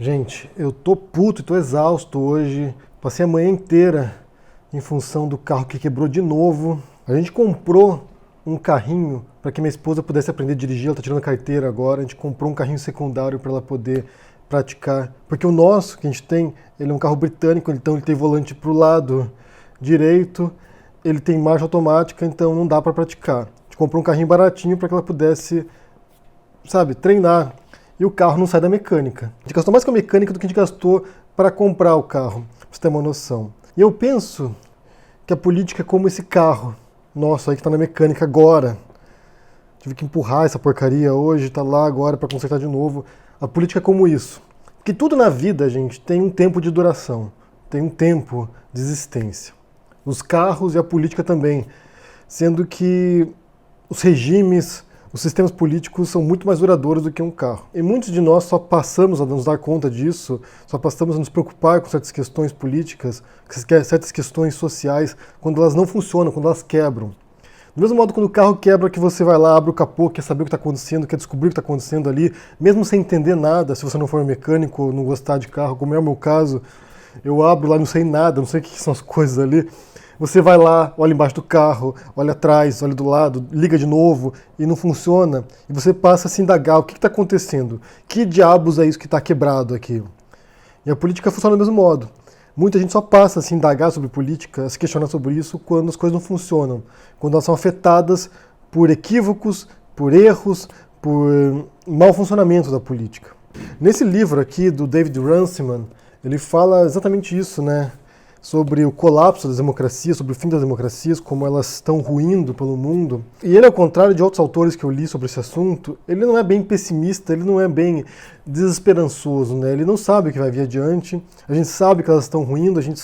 Gente, eu tô puto e tô exausto hoje. Passei a manhã inteira em função do carro que quebrou de novo. A gente comprou um carrinho para que minha esposa pudesse aprender a dirigir. Ela tá tirando a carteira agora. A gente comprou um carrinho secundário para ela poder praticar. Porque o nosso, que a gente tem, ele é um carro britânico, então ele tem volante pro lado direito, ele tem marcha automática, então não dá para praticar. A gente comprou um carrinho baratinho para que ela pudesse, sabe, treinar. E o carro não sai da mecânica. A gente gastou mais com a mecânica do que a gente gastou para comprar o carro, pra você ter uma noção. E eu penso que a política é como esse carro nosso aí que tá na mecânica agora. Tive que empurrar essa porcaria hoje, tá lá agora para consertar de novo. A política é como isso. Porque tudo na vida, gente, tem um tempo de duração, tem um tempo de existência. Os carros e a política também, sendo que os regimes, os sistemas políticos são muito mais duradouros do que um carro. E muitos de nós só passamos a nos dar conta disso, só passamos a nos preocupar com certas questões políticas, certas questões sociais, quando elas não funcionam, quando elas quebram. Do mesmo modo, quando o carro quebra, que você vai lá, abre o capô, quer saber o que está acontecendo, quer descobrir o que está acontecendo ali, mesmo sem entender nada, se você não for mecânico, não gostar de carro, como é o meu caso, eu abro lá, não sei nada, não sei o que são as coisas ali. Você vai lá, olha embaixo do carro, olha atrás, olha do lado, liga de novo e não funciona. E você passa a se indagar, o que está acontecendo? Que diabos é isso que está quebrado aqui? E a política funciona do mesmo modo. Muita gente só passa a se indagar sobre política, a se questionar sobre isso quando as coisas não funcionam. Quando elas são afetadas por equívocos, por erros, por mau funcionamento da política. Nesse livro aqui do David Runciman, ele fala exatamente isso, né? Sobre o colapso das democracias, sobre o fim das democracias, como elas estão ruindo pelo mundo. E ele, ao contrário de outros autores que eu li sobre esse assunto, ele não é bem pessimista, ele não é bem desesperançoso, né? Ele não sabe o que vai vir adiante, a gente sabe que elas estão ruindo, a gente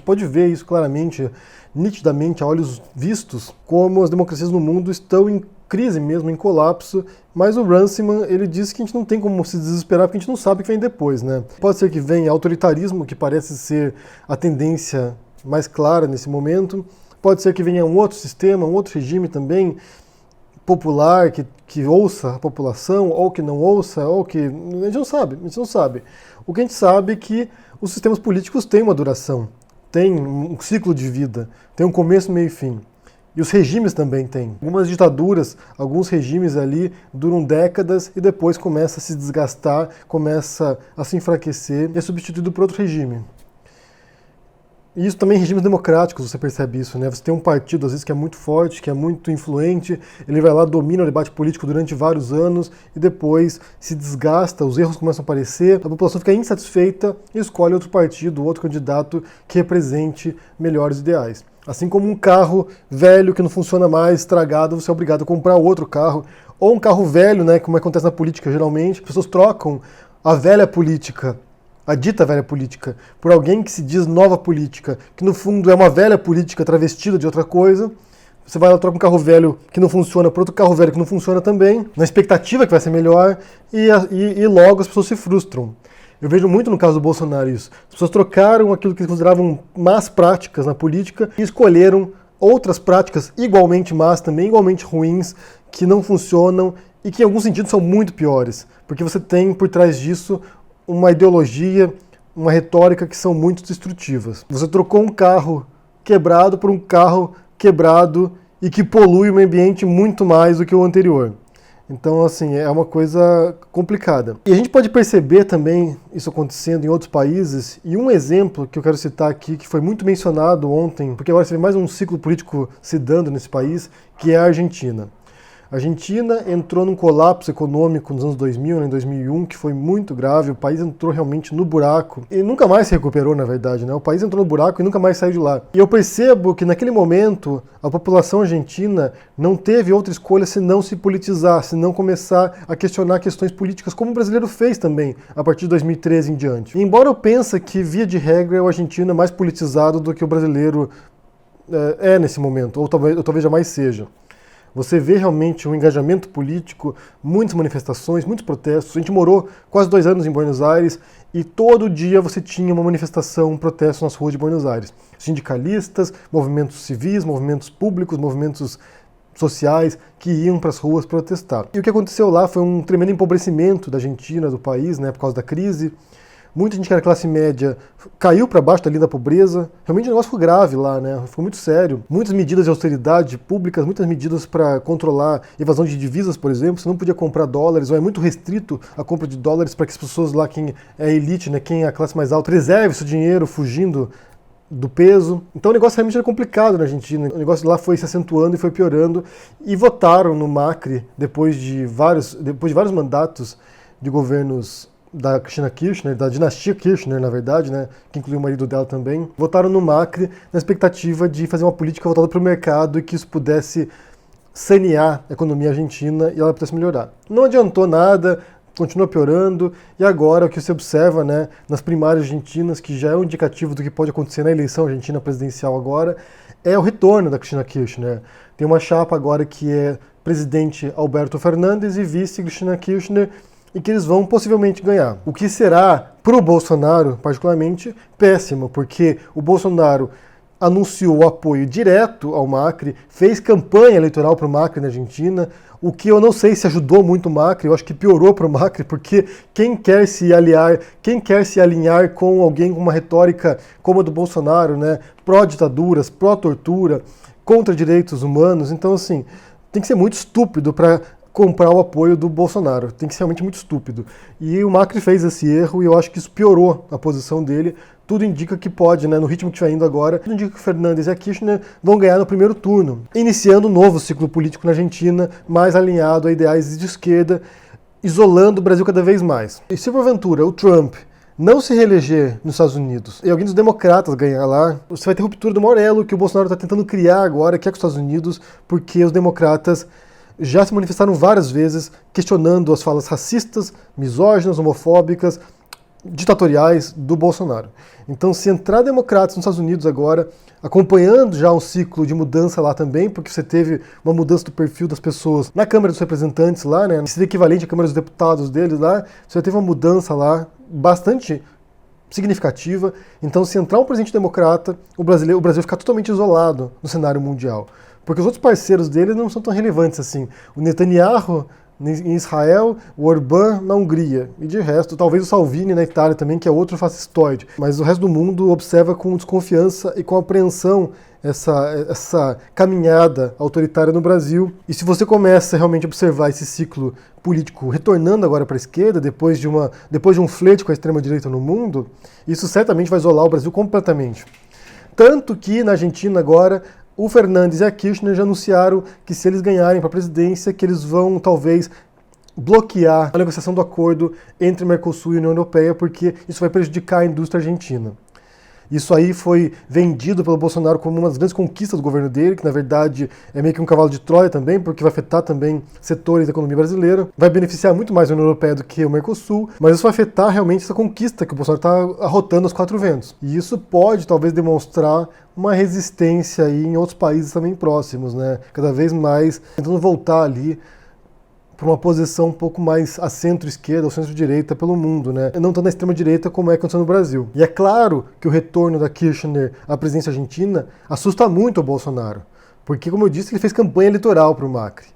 pode ver isso claramente, nitidamente, a olhos vistos, como as democracias no mundo estão em crise mesmo, em colapso, mas o Runciman, ele diz que a gente não tem como se desesperar porque a gente não sabe o que vem depois, né? Pode ser que venha autoritarismo, que parece ser a tendência mais clara nesse momento, pode ser que venha um outro sistema, um outro regime também popular, que ouça a população, ou que não ouça, ou que... a gente não sabe. O que a gente sabe é que os sistemas políticos têm uma duração, têm um ciclo de vida, têm um começo, meio e fim. E os regimes também têm. Algumas ditaduras, alguns regimes ali duram décadas e depois começa a se desgastar, começa a se enfraquecer e é substituído por outro regime. E isso também em regimes democráticos, você percebe isso, né? Você tem um partido, às vezes, que é muito forte, que é muito influente, ele vai lá, domina o debate político durante vários anos e depois se desgasta, os erros começam a aparecer, a população fica insatisfeita e escolhe outro partido, outro candidato que represente melhores ideais. Assim como um carro velho que não funciona mais, estragado, você é obrigado a comprar outro carro. Ou um carro velho, né, como acontece na política geralmente, as pessoas trocam a velha política, a dita velha política, por alguém que se diz nova política, que no fundo é uma velha política travestida de outra coisa. Você vai lá, troca um carro velho que não funciona por outro carro velho que não funciona também, na expectativa que vai ser melhor, e logo as pessoas se frustram. Eu vejo muito no caso do Bolsonaro isso. As pessoas trocaram aquilo que eles consideravam más práticas na política e escolheram outras práticas igualmente más, também igualmente ruins, que não funcionam e que em alguns sentidos são muito piores. Porque você tem por trás disso uma ideologia, uma retórica que são muito destrutivas. Você trocou um carro quebrado por um carro quebrado e que polui o meio ambiente muito mais do que o anterior. Então, assim, é uma coisa complicada. E a gente pode perceber também isso acontecendo em outros países, e um exemplo que eu quero citar aqui, que foi muito mencionado ontem, porque agora você vê mais um ciclo político se dando nesse país, que é a Argentina. A Argentina entrou num colapso econômico nos anos 2000, né, em 2001, que foi muito grave, o país entrou realmente no buraco, e nunca mais se recuperou, na verdade, né? O país entrou no buraco e nunca mais saiu de lá. E eu percebo que naquele momento, a população argentina não teve outra escolha senão se politizar, senão começar a questionar questões políticas, como o brasileiro fez também, a partir de 2013 em diante. E embora eu pense que, via de regra, o argentino é mais politizado do que o brasileiro é nesse momento, ou talvez jamais seja. Você vê realmente um engajamento político, muitas manifestações, muitos protestos. A gente morou quase 2 anos em Buenos Aires e todo dia você tinha uma manifestação, um protesto nas ruas de Buenos Aires. Sindicalistas, movimentos civis, movimentos públicos, movimentos sociais que iam para as ruas protestar. E o que aconteceu lá foi um tremendo empobrecimento da Argentina, do país, né, por causa da crise. Muita gente que era classe média caiu para baixo da linha da pobreza. Realmente o negócio ficou grave lá, né? Ficou muito sério. Muitas medidas de austeridade públicas, muitas medidas para controlar evasão de divisas, por exemplo. Você não podia comprar dólares, ou é muito restrito a compra de dólares para que as pessoas lá, quem é elite, né, quem é a classe mais alta, reserve seu dinheiro fugindo do peso. Então o negócio realmente era complicado na Argentina. O negócio lá foi se acentuando e foi piorando. E votaram no Macri, depois de vários mandatos de governos da Cristina Kirchner, da dinastia Kirchner, na verdade, né, que incluiu o marido dela também, votaram no Macri na expectativa de fazer uma política voltada para o mercado e que isso pudesse sanear a economia argentina e ela pudesse melhorar. Não adiantou nada, continua piorando, e agora o que se observa, né, nas primárias argentinas, que já é um indicativo do que pode acontecer na eleição argentina presidencial agora, é o retorno da Cristina Kirchner. Tem uma chapa agora que é presidente Alberto Fernandes e vice Cristina Kirchner, e que eles vão possivelmente ganhar. O que será, para o Bolsonaro, particularmente, péssimo, porque o Bolsonaro anunciou o apoio direto ao Macri, fez campanha eleitoral para o Macri na Argentina, o que eu não sei se ajudou muito o Macri, eu acho que piorou para o Macri, porque quem quer se alinhar com alguém com uma retórica como a do Bolsonaro, né, pró-ditaduras, pró-tortura, contra direitos humanos, então assim, tem que ser muito estúpido para comprar o apoio do Bolsonaro. Tem que ser realmente muito estúpido. E o Macri fez esse erro e eu acho que isso piorou a posição dele. Tudo indica que pode, né, no ritmo que estiver indo agora, tudo indica que o Fernandes e a Kirchner vão ganhar no primeiro turno, iniciando um novo ciclo político na Argentina, mais alinhado a ideais de esquerda, isolando o Brasil cada vez mais. E se porventura o Trump não se reeleger nos Estados Unidos e alguém dos democratas ganhar lá, você vai ter ruptura do maior elo que o Bolsonaro está tentando criar agora, que é com os Estados Unidos, porque os democratas já se manifestaram várias vezes questionando as falas racistas, misóginas, homofóbicas, ditatoriais do Bolsonaro. Então, se entrar democratas nos Estados Unidos agora, acompanhando já um ciclo de mudança lá também, porque você teve uma mudança do perfil das pessoas na Câmara dos Representantes lá, né, seria equivalente à Câmara dos Deputados deles lá, você teve uma mudança lá bastante significativa. Então, se entrar um presidente democrata, o Brasil fica totalmente isolado no cenário mundial. Porque os outros parceiros dele não são tão relevantes assim. O Netanyahu em Israel, o Orbán na Hungria. E de resto, talvez o Salvini na Itália também, que é outro fascistoide. Mas o resto do mundo observa com desconfiança e com apreensão essa caminhada autoritária no Brasil. E se você começa realmente a observar esse ciclo político retornando agora para a esquerda, depois de um flerte com a extrema-direita no mundo, isso certamente vai isolar o Brasil completamente. Tanto que na Argentina agora, o Fernandes e a Kirchner já anunciaram que se eles ganharem para a presidência, que eles vão talvez bloquear a negociação do acordo entre Mercosul e União Europeia, porque isso vai prejudicar a indústria argentina. Isso aí foi vendido pelo Bolsonaro como uma das grandes conquistas do governo dele, que na verdade é meio que um cavalo de Troia também, porque vai afetar também setores da economia brasileira, vai beneficiar muito mais a União Europeia do que o Mercosul, mas isso vai afetar realmente essa conquista que o Bolsonaro está arrotando aos quatro ventos. E isso pode talvez demonstrar uma resistência aí em outros países também próximos, né? Cada vez mais tentando voltar ali para uma posição um pouco mais a centro-esquerda ou centro-direita pelo mundo, né? Não tanto na extrema-direita como é acontecendo no Brasil. E é claro que o retorno da Kirchner à presidência argentina assusta muito o Bolsonaro, porque, como eu disse, ele fez campanha eleitoral para o Macri.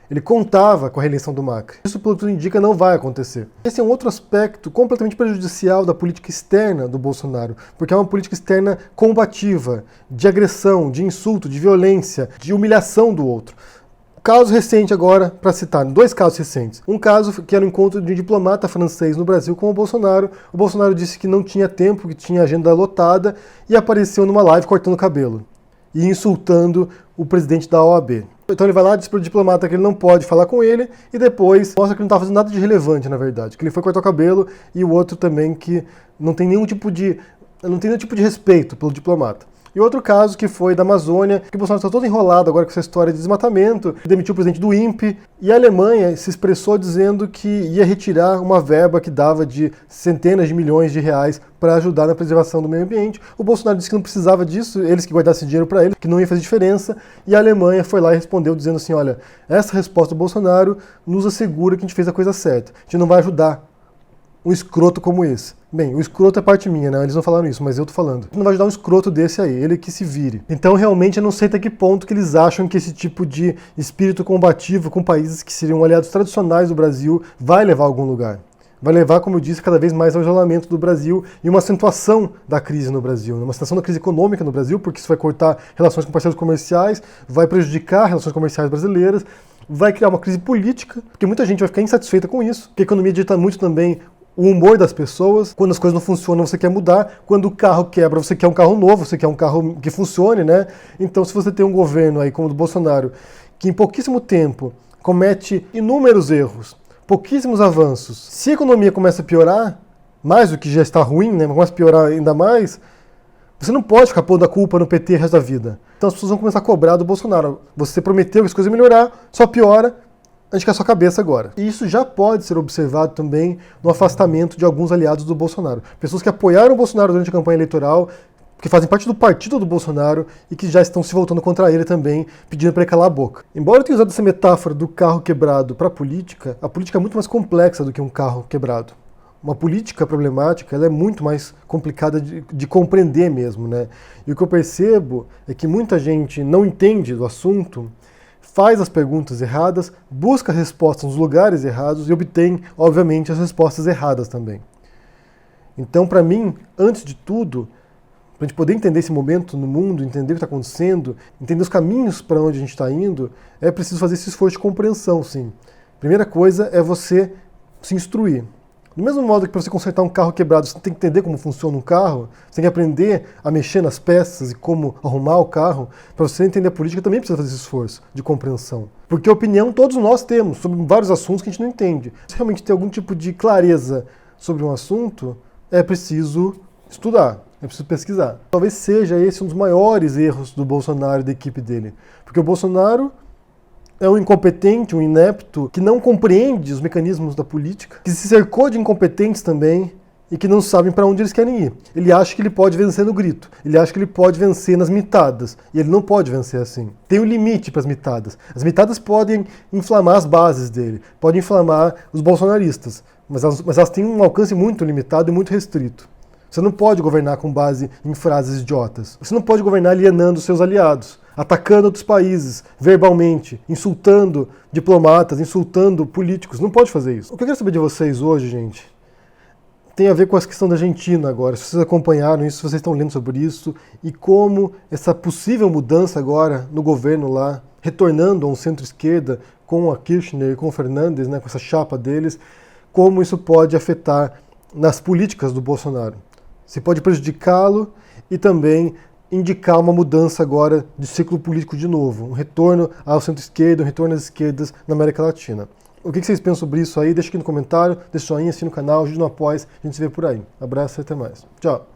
Ele contava com a reeleição do Macri. Isso, pelo que tudo indica, não vai acontecer. Esse é um outro aspecto completamente prejudicial da política externa do Bolsonaro, porque é uma política externa combativa, de agressão, de insulto, de violência, de humilhação do outro. Caso recente agora, para citar, dois casos recentes. Um caso que era o encontro de um diplomata francês no Brasil com o Bolsonaro. O Bolsonaro disse que não tinha tempo, que tinha agenda lotada, e apareceu numa live cortando o cabelo e insultando o presidente da OAB. Então ele vai lá e diz para o diplomata que ele não pode falar com ele, e depois mostra que não estava fazendo nada de relevante, na verdade. Que ele foi cortar o cabelo, e o outro também que não tem nenhum tipo de respeito pelo diplomata. E outro caso que foi da Amazônia, que o Bolsonaro está todo enrolado agora com essa história de desmatamento, demitiu o presidente do INPE, e a Alemanha se expressou dizendo que ia retirar uma verba que dava de centenas de milhões de reais para ajudar na preservação do meio ambiente. O Bolsonaro disse que não precisava disso, eles que guardassem dinheiro para ele, que não ia fazer diferença, e a Alemanha foi lá e respondeu dizendo assim, olha, essa resposta do Bolsonaro nos assegura que a gente fez a coisa certa, a gente não vai ajudar um escroto como esse. Bem, o escroto é parte minha, né? Eles não falaram isso, mas eu tô falando. Não vai ajudar um escroto desse aí, ele que se vire. Então, realmente, eu não sei até que ponto que eles acham que esse tipo de espírito combativo com países que seriam aliados tradicionais do Brasil vai levar a algum lugar. vai levar, como eu disse, cada vez mais ao isolamento do Brasil e uma acentuação da crise no Brasil, uma acentuação da crise econômica no Brasil, porque isso vai cortar relações com parceiros comerciais, vai prejudicar relações comerciais brasileiras, vai criar uma crise política, porque muita gente vai ficar insatisfeita com isso, porque a economia dita muito também o humor das pessoas. Quando as coisas não funcionam, você quer mudar. Quando o carro quebra, você quer um carro novo, você quer um carro que funcione, né? Então, se você tem um governo aí como o do Bolsonaro, que em pouquíssimo tempo comete inúmeros erros, pouquíssimos avanços, se a economia começa a piorar, mais do que já está ruim, né? Mas começa a piorar ainda mais, você não pode ficar pondo a culpa no PT o resto da vida. Então as pessoas vão começar a cobrar do Bolsonaro. Você prometeu que as coisas iam melhorar, só piora, a gente quer a sua cabeça agora. E isso já pode ser observado também no afastamento de alguns aliados do Bolsonaro. Pessoas que apoiaram o Bolsonaro durante a campanha eleitoral, que fazem parte do partido do Bolsonaro e que já estão se voltando contra ele também, pedindo para ele calar a boca. Embora eu tenha usado essa metáfora do carro quebrado para a política é muito mais complexa do que um carro quebrado. Uma política problemática, ela é muito mais complicada de compreender mesmo, né? E o que eu percebo é que muita gente não entende do assunto, faz as perguntas erradas, busca respostas nos lugares errados e obtém, obviamente, as respostas erradas também. Então, para mim, antes de tudo, para a gente poder entender esse momento no mundo, entender o que está acontecendo, entender os caminhos para onde a gente está indo, é preciso fazer esse esforço de compreensão, sim. Primeira coisa é você se instruir. Do mesmo modo que para você consertar um carro quebrado, você tem que entender como funciona um carro, você tem que aprender a mexer nas peças e como arrumar o carro, para você entender a política também precisa fazer esse esforço de compreensão. Porque opinião todos nós temos sobre vários assuntos que a gente não entende. Se realmente ter algum tipo de clareza sobre um assunto, é preciso estudar, é preciso pesquisar. Talvez seja esse um dos maiores erros do Bolsonaro e da equipe dele. Porque o Bolsonaro é um incompetente, um inepto, que não compreende os mecanismos da política, que se cercou de incompetentes também e que não sabem para onde eles querem ir. Ele acha que ele pode vencer no grito, ele acha que ele pode vencer nas mitadas, e ele não pode vencer assim. Tem um limite para as mitadas. As mitadas podem inflamar as bases dele, podem inflamar os bolsonaristas, mas elas têm um alcance muito limitado e muito restrito. Você não pode governar com base em frases idiotas. Você não pode governar alienando seus aliados, atacando outros países, verbalmente, insultando diplomatas, insultando políticos. Não pode fazer isso. O que eu quero saber de vocês hoje, gente, tem a ver com a questão da Argentina agora. Se vocês acompanharam isso, se vocês estão lendo sobre isso, e como essa possível mudança agora no governo lá, retornando a um centro-esquerda com a Kirchner e com o Fernandes, né, com essa chapa deles, como isso pode afetar nas políticas do Bolsonaro. Se pode prejudicá-lo e também indicar uma mudança agora de ciclo político de novo, um retorno ao centro-esquerda, um retorno às esquerdas na América Latina. O que vocês pensam sobre isso aí? Deixa aqui no comentário, deixa o joinha, assina o canal, ajude no apoio, a gente se vê por aí. Abraço e até mais. Tchau!